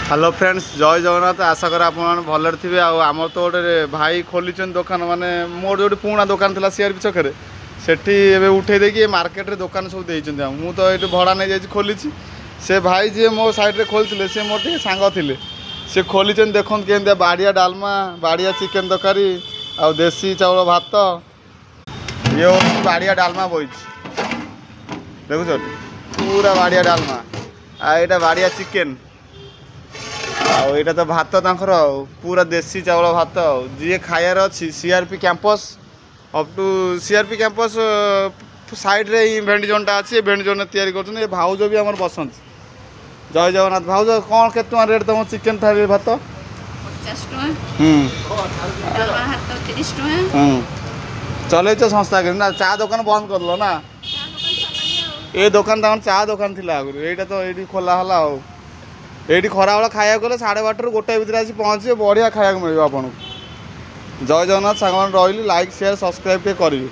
Hello friends जय जगन्नाथ आशा कर आप भलर थे आमर तो गोटे भाई खोली दुकान माने मोर जो पुराना दुकान था सीआरपी छकरे सेठी उठे देखिए मार्केट रे दुकान सब देइछन मु तो ये भड़ा नहीं जाइए खोली से भाई जी मो साइड रे खोलते से मोर टे सांग थे से खोली देखते के बाड़िया डालमा बाड़िया चिकेन तरकारी आ देसी चाउल भात ये बाड़िया डालमा बही देखुच पूरा बाड़िया डालमा आ यहाँ बाड़िया चिकेन आईटा तो भात तांकर पूरा देसी चावल भात जी खायार अच्छी CRP campus up to CRP campus side रे इवेंट जोनटा अच्छी इवेंट जोन तैयारी कर भाउज भी आम बसंत जय जगन्नाथ भाउज कौन के रेट तुम चिकेन थाली भात 50 चल संस्था ना चा दुकान बंद कर लो ना ये दुकान तक चा दुकान थी आगुरी यहाँ तो ये खोला होला ये खरा बेला खाया गले 12:30 ରୁ 1 भितर आसी पहुँचे बढ़िया खाया मिले आपको जय जगन्नाथ सांग रही लाइक शेयर सब्सक्राइब करेंगे।